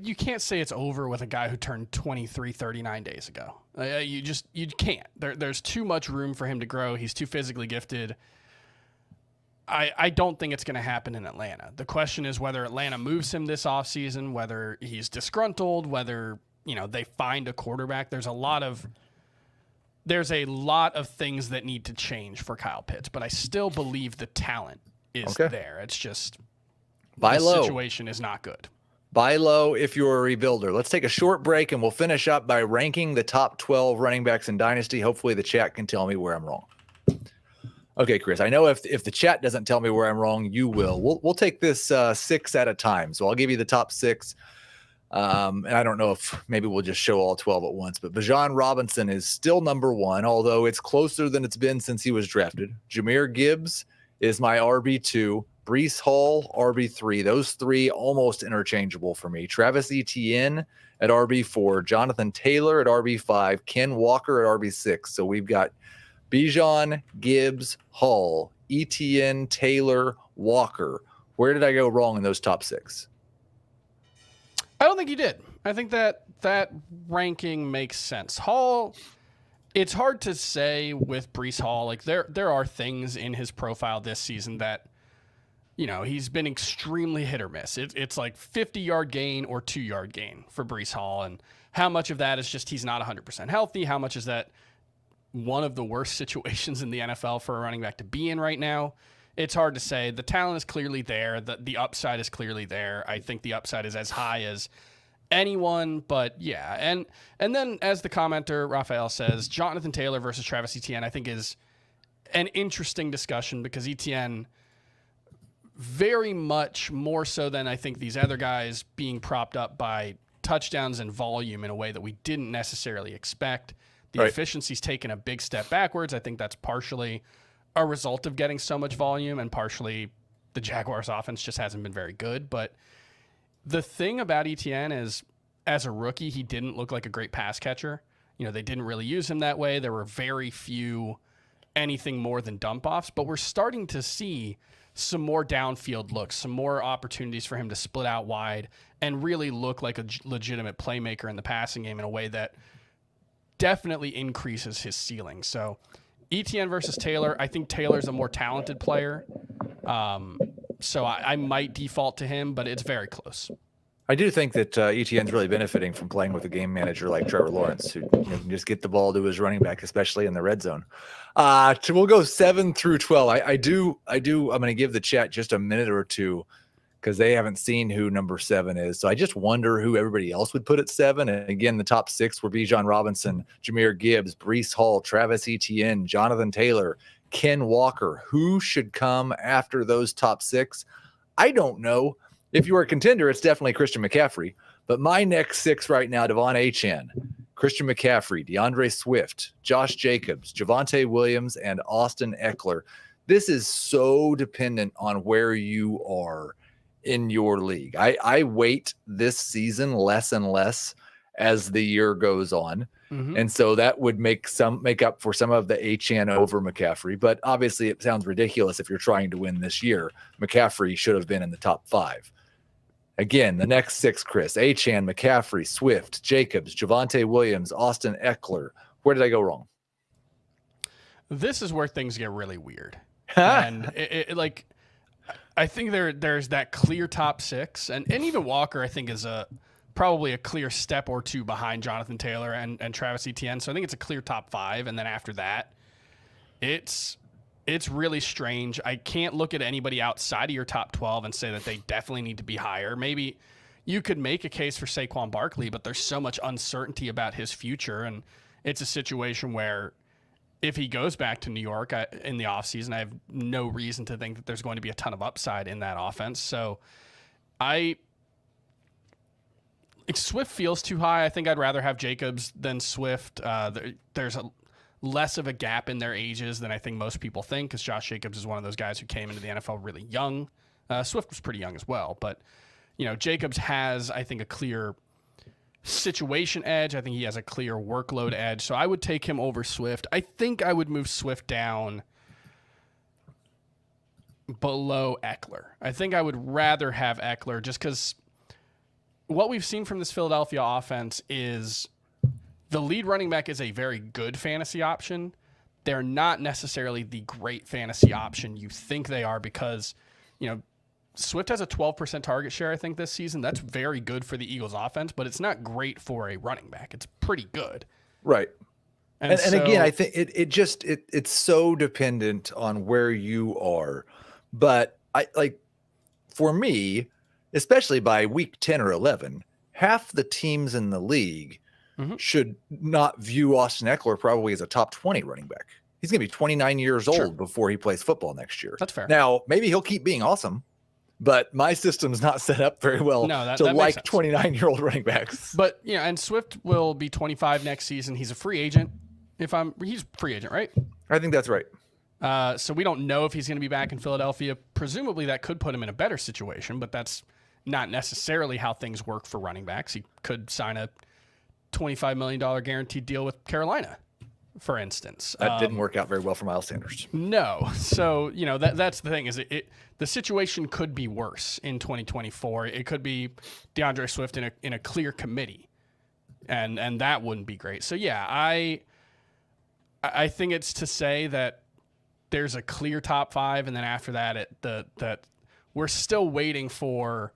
You can't say it's over with a guy who turned 23 39 days ago. You can't. There's too much room for him to grow. He's too physically gifted. I don't think it's going to happen in Atlanta. The question is whether Atlanta moves him this offseason, whether he's disgruntled, whether, they find a quarterback. There's a lot of things that need to change for Kyle Pitts, but I still believe the talent is there. It's just the situation is not good. Buy low if you're a rebuilder. Let's take a short break, and we'll finish up by ranking the top 12 running backs in Dynasty. Hopefully the chat can tell me where I'm wrong. Okay, Chris, I know if the chat doesn't tell me where I'm wrong, you will. We'll take this 6 at a time. So I'll give you the top 6. And I don't know if maybe we'll just show all 12 at once. But Bijan Robinson is still number 1, although it's closer than it's been since he was drafted. Jahmyr Gibbs is my RB2. Breece Hall, RB3. Those 3 almost interchangeable for me. Travis Etienne at RB4. Jonathan Taylor at RB5. Ken Walker at RB6. So we've got Bijan, Gibbs, Hall, Etienne, Taylor, Walker. Where did I go wrong in those top 6? I don't think you did. I think that ranking makes sense. Hall, it's hard to say with Breece Hall. Like there are things in his profile this season that, he's been extremely hit or miss. It's like 50-yard gain or 2-yard gain for Breece Hall. And how much of that is just he's not 100% healthy? How much is that one of the worst situations in the NFL for a running back to be in right now? It's hard to say. The talent is clearly there. The upside is clearly there. I think the upside is as high as anyone, but yeah. And then as the commenter, Raphael says, Jonathan Taylor versus Travis Etienne, I think is an interesting discussion because Etienne very much more so than I think these other guys being propped up by touchdowns and volume in a way that we didn't necessarily expect. The efficiency's taken a big step backwards. I think that's partially a result of getting so much volume and partially the Jaguars offense just hasn't been very good. But the thing about Etienne is as a rookie, he didn't look like a great pass catcher. They didn't really use him that way. There were very few anything more than dump offs, but we're starting to see some more downfield looks, some more opportunities for him to split out wide and really look like a legitimate playmaker in the passing game in a way that definitely increases his ceiling. So Etienne versus Taylor, I think Taylor's a more talented player. So I might default to him, but it's very close. I do think that Etienne's really benefiting from playing with a game manager like Trevor Lawrence, who can just get the ball to his running back, especially in the red zone. We'll go 7 through 12. I'm going to give the chat just a minute or two because they haven't seen who number 7 is. So I just wonder who everybody else would put at 7. And again, the top 6 were Bijan Robinson, Jahmyr Gibbs, Breece Hall, Travis Etienne, Jonathan Taylor, Ken Walker. Who should come after those top 6? I don't know. If you are a contender, it's definitely Christian McCaffrey. But my next 6 right now, Devon Achane, Christian McCaffrey, DeAndre Swift, Josh Jacobs, Javonte Williams, and Austin Eckler. This is so dependent on where you are in your league. I wait this season less and less as the year goes on. Mm-hmm. And so that would make up for some of the Achane over McCaffrey. But obviously it sounds ridiculous if you're trying to win this year. McCaffrey should have been in the top 5. Again, the next 6, Chris: Achane, McCaffrey, Swift, Jacobs, Javonte Williams, Austin Eckler. Where did I go wrong? This is where things get really weird. And I think there's that clear top 6, and even Walker I think is probably a clear step or 2 behind Jonathan Taylor and Travis Etienne. So I think it's a clear top 5, and then after that, it's really strange. I can't look at anybody outside of your top 12 and say that they definitely need to be higher. Maybe you could make a case for Saquon Barkley, but there's so much uncertainty about his future, and it's a situation where if he goes back to New York in the offseason, I have no reason to think that there's going to be a ton of upside in that offense. So Swift feels too high. I think I'd rather have Jacobs than Swift. There's less of a gap in their ages than I think most people think, because Josh Jacobs is one of those guys who came into the NFL really young. Swift was pretty young as well, but Jacobs has, I think, a clear situation edge. I think he has a clear workload edge. So I would take him over Swift. I think I would move Swift down below Eckler. I think I would rather have Eckler, just because what we've seen from this Philadelphia offense is the lead running back is a very good fantasy option. They're not necessarily the great fantasy option you think they are, because, Swift has a 12% target share, I think, this season. That's very good for the Eagles offense, but it's not great for a running back. It's pretty good. Right. And again, I think it's so dependent on where you are. But for me, especially by week 10 or 11, half the teams in the league should not view Austin Eckler probably as a top 20 running back. He's going to be 29 years old before he plays football next year. That's fair. Now, maybe he'll keep being awesome, but my system's not set up very well to like 29-year-old running backs. But, and Swift will be 25 next season. He's a free agent. He's a free agent, right? I think that's right. So we don't know if he's going to be back in Philadelphia. Presumably that could put him in a better situation, but that's not necessarily how things work for running backs. He could sign a $25 million guaranteed deal with Carolina, for instance. That didn't work out very well for Miles Sanders. No. So, that's the thing, is the situation could be worse in 2024. It could be DeAndre Swift in a clear committee, and that wouldn't be great. So, yeah, I think it's to say that there's a clear top five, and then after that, that we're still waiting for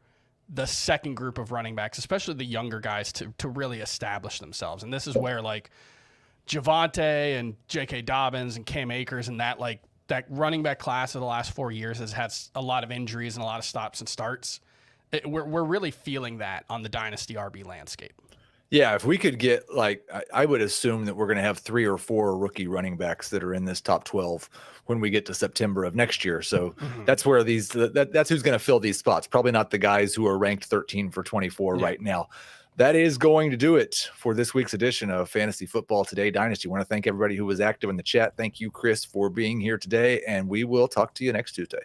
the second group of running backs, especially the younger guys, to really establish themselves. And this is where, Javonte and J.K. Dobbins and Cam Akers and that running back class of the last 4 years has had a lot of injuries and a lot of stops and starts. We're really feeling that on the Dynasty RB landscape. Yeah, if we could get, I would assume that we're going to have 3 or 4 rookie running backs that are in this top 12 when we get to September of next year. So that's where that's who's going to fill these spots. Probably not the guys who are ranked 13 for 24 right now. That is going to do it for this week's edition of Fantasy Football Today Dynasty. I want to thank everybody who was active in the chat. Thank you, Chris, for being here today, and we will talk to you next Tuesday.